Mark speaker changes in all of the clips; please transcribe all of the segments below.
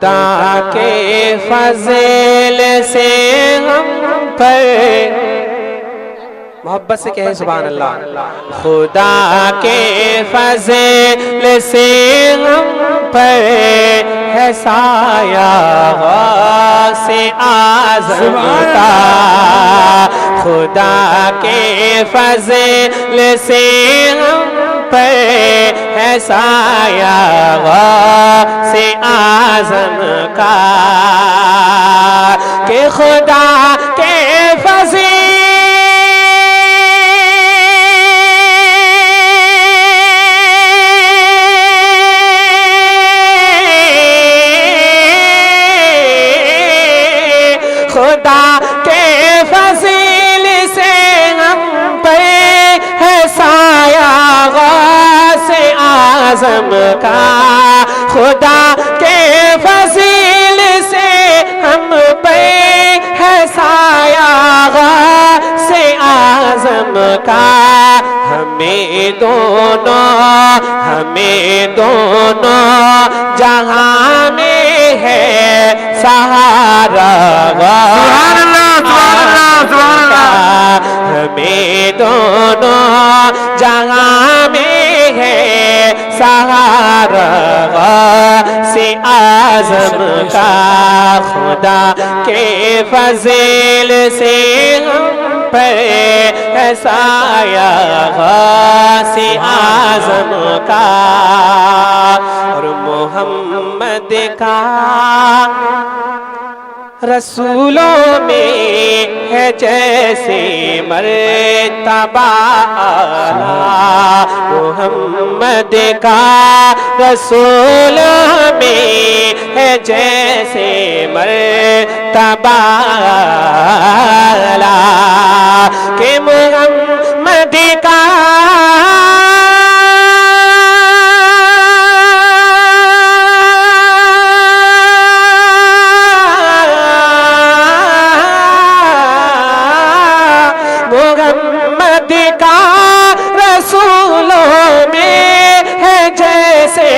Speaker 1: خدا کے فضل سے ہم پر محبت سے کہیں سبحان اللہ. خدا کے فضل سے ہم پر ہے سایہ غوث اعظم کا. خدا کے فضل سے ہم پر ہے سایہ غوث اعظم کا کہ خدا کے فضل خدا کے فضل سے ہم پہ ہے سایہ غوث اعظم کا. خدا کے فضل سے ہم پہ ہے سایہ غوث اعظم کا. ہمیں دونوں جہاں میں ہے سہارا ہمیں دونوں جہاں میں ہے سہارا غوث اعظم کا. خدا کے فضل سے ہم پر ہے سایہ غوث اعظم کا. اور محمد کا رسولوں میں ہے جیسے مرتبہ اعلیٰ. محمد کا رسولوں میں ہے جیسے مرتبہ اعلیٰ کہ محمد کا محمد کا رسولوں میں ہے جیسے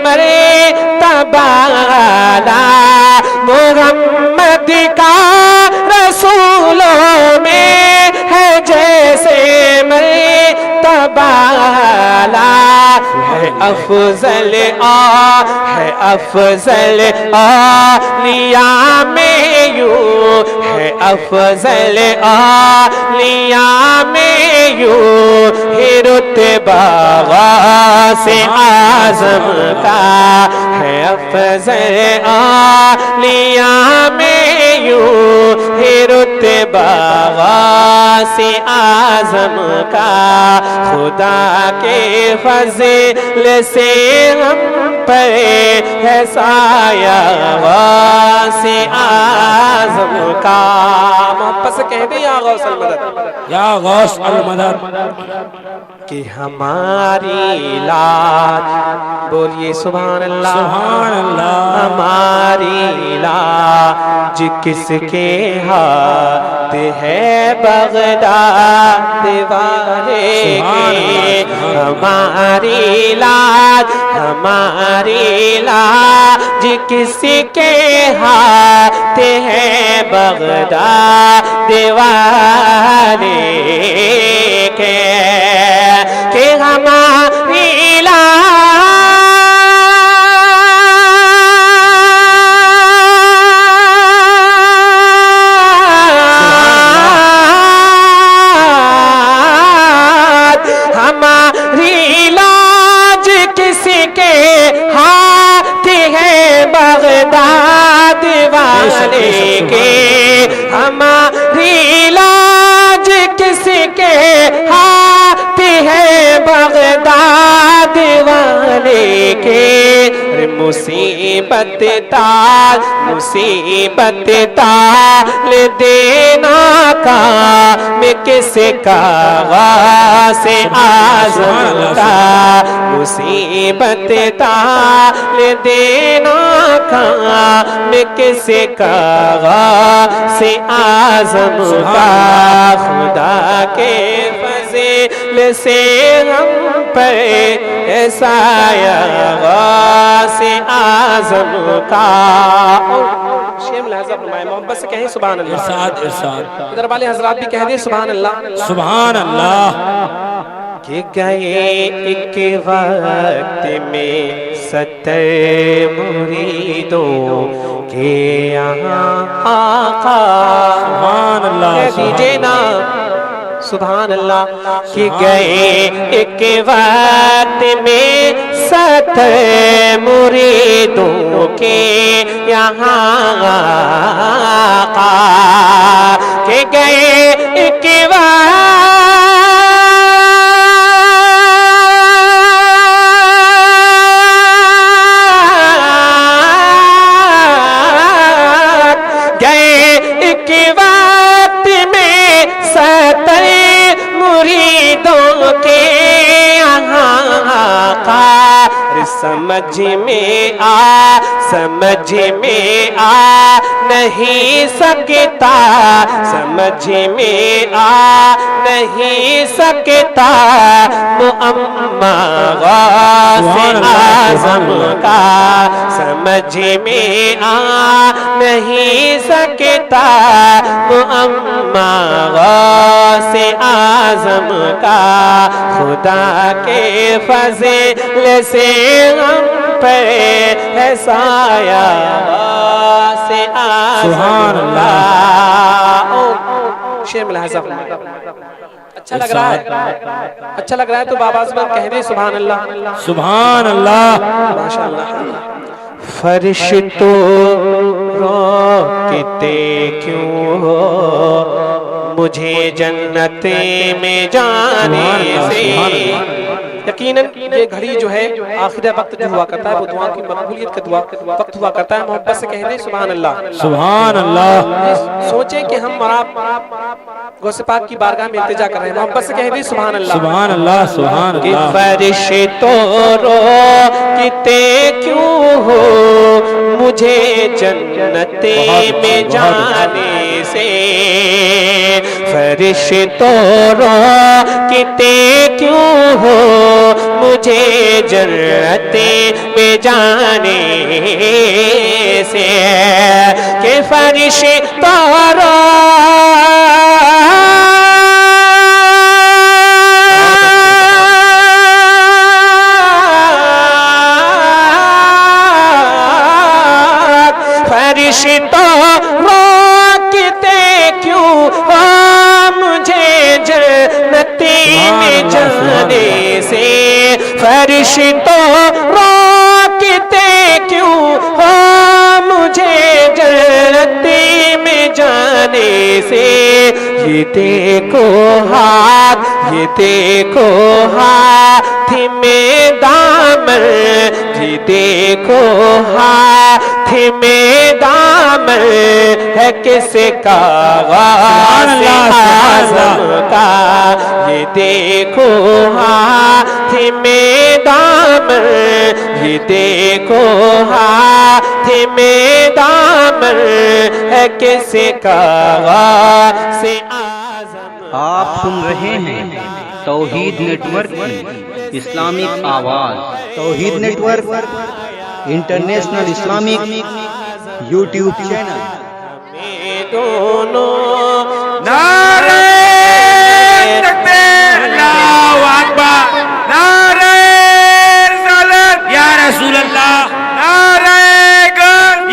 Speaker 1: مرتبہ اعلیٰ. محمد کا رسولوں میں ہے جیسے مرتبہ اعلیٰ. ہے افضل اولیاء میں یوں ہے افضل اولیاء میں یوں ہی رتبہ غوث اعظم کا. ہے افضل اولیاء میں یوں ہی رتبہ غوث اعظم کا. خدا کے فضل سے ہم پر ہے سایہ غوث اعظم کا. محبت سے کہہ دیں یا غوث المدد
Speaker 2: یا غوث المدد.
Speaker 1: کہ ہماری لات بولیے سبحان اللہ
Speaker 2: سبحان اللہ.
Speaker 1: ہماری لاج کس کے ہاتھ ہے بغداد والے کے. ہماری لاج کس کے ہاتھ ہے بغداد والے کے کہ ہماری لاج کس کے ہاتھ ہے بغداد والے کے. ہماری لاج کس کے ہاتھ ہے بغداد والے کے. مصیبت تال دینا کام کس کا غوث اعظم کا. مصیبت تال دینا کام کس کا غوث اعظم کا. خدا کے فضل سے ہم پر ہے سایہ غوث اعظم کا. شیم لہذا فرمائے محبت سے کہیں سبحان اللہ.
Speaker 2: ارشاد ارشاد.
Speaker 1: ادھر والے حضرات بھی کہہ دیں سبحان اللہ.
Speaker 2: سبحان اللہ.
Speaker 1: کہ گئے ایک وقت میں 70 مریدوں کے یہاں آقا.
Speaker 2: سبحان اللہ.
Speaker 1: کہہ دیجئے نا سبحان اللہ. کہ گئے ایک وقت میں 70 مریدوں کے یہاں آقا. کہ گئے ایک سمجھ میں آ نہیں سکتا. سمجھ میں آ نہیں سکتا معما غوث اعظم کا. سمجھ میں آ نہیں سکتا معما غوث اعظم کا. خدا کے فضل سے ہم پر ہے سایہ غوث اعظم.
Speaker 2: سبحان اللہ.
Speaker 1: شیر ملاحظہ. اچھا لگ رہا ہے؟ اچھا لگ رہا ہے تو بابا زبان کہہ دیں سبحان اللہ.
Speaker 2: سبحان اللہ.
Speaker 1: ماشاءاللہ. فرشتوں روکتے کیوں ہو مجھے جنت میں جانے سے. یقیناً یہ گھڑی جو ہے آخر وقت جو ہوا کرتا ہے وہ دعا کی مقبولیت کا وقت ہوا کرتا ہے. محبت سے کہہ دیں سبحان اللہ.
Speaker 2: سبحان اللہ.
Speaker 1: سوچیں کہ ہم اور آپ غوث پاک کی بارگاہ میں التجا کر رہے ہیں. محبت سے کہہ دیں سبحان اللہ.
Speaker 2: سبحان اللہ. سبحان
Speaker 1: کہ
Speaker 2: اللہ.
Speaker 1: فرشتوں روکتے کیوں ہو مجھے جنت میں جانے سے. فرشتوں روکتے کیوں ہو مجھے جنت میں جانے سے. کہ فرشتوں روکتے کیوں مجھے جنت میں جانے سے. فرشتوں روکتے کیوں مجھے جنت میں جانے سے. یہ دیکھو ہاتھ میں دامن. یہ دیکھو ہاتھ میں دامن ہے کس کا غوث اعظم کا. یہ دیکھو ہاتھ میں دامن. یہ دیکھو ہاتھ میں دامن ہے کس کا غوث اعظم.
Speaker 3: آپ سن رہے ہیں توحید نیٹ ورک کی اسلامک آواز. Tawheed network international Islamic YouTube channel.
Speaker 2: نعرہ تکبیر. اللہ اکبر. نعرہ رسالت یا رسول اللہ. نعرہ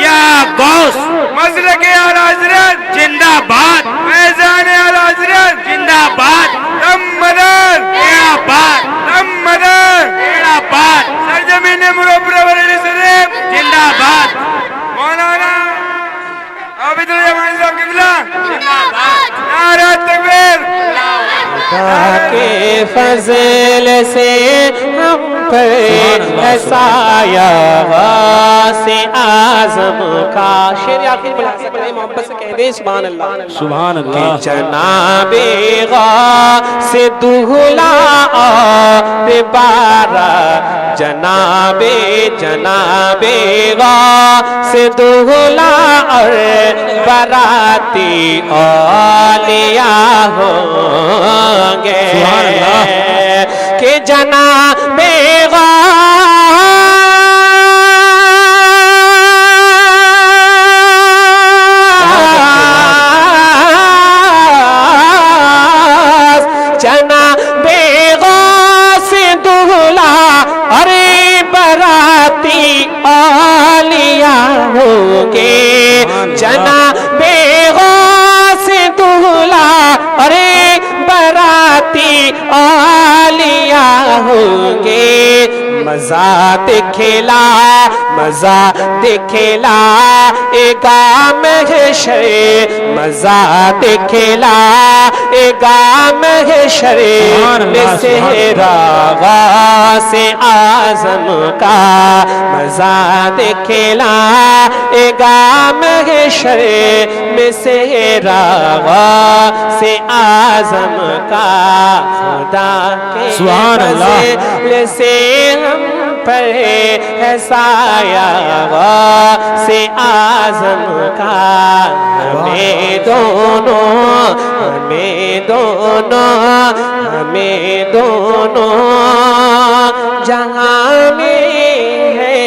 Speaker 2: یا غوث. مسلک اعلی حضرت زندہ باد. فیضان اعلی حضرت زندہ باد. محمدن تیرا باد. محمدن تیرا باد. سرزمین مربع صدیق زندہ باد. مولانا عابد الرحمان صاحب قبلہ زندہ باد. نعرہ تکبیر.
Speaker 1: خدا کے فضل سے ہم پر ہے سایہ غوث اعظم کا. شیر آخر بلا سکتے ہیں. محبت سے کہہ دیں سبحان اللہ.
Speaker 2: سبحان اللہ.
Speaker 1: جناب غوث دہلا اور بارہ. جناب غوث دہلا اور براتی اولیاء ہوں گے. کہ جناب جناب غوث دولہ ارے براتی اولیاء ہوں گے جناب غوث دولہ ارے براتی اولیاء ہوں گے مزہ دکھلا گا محشر مزہ دکھلا گا محشر میں صحرا غوث اعظم کا مزہ دکھلا گا محشر میں صحرا غوث اعظم کا خدا کے فضل سے ہم پر ہے سایہ غوث اعظم کا ہمیں دونوں جہاں میں ہے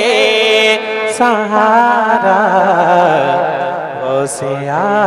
Speaker 1: سہارا غوث اعظم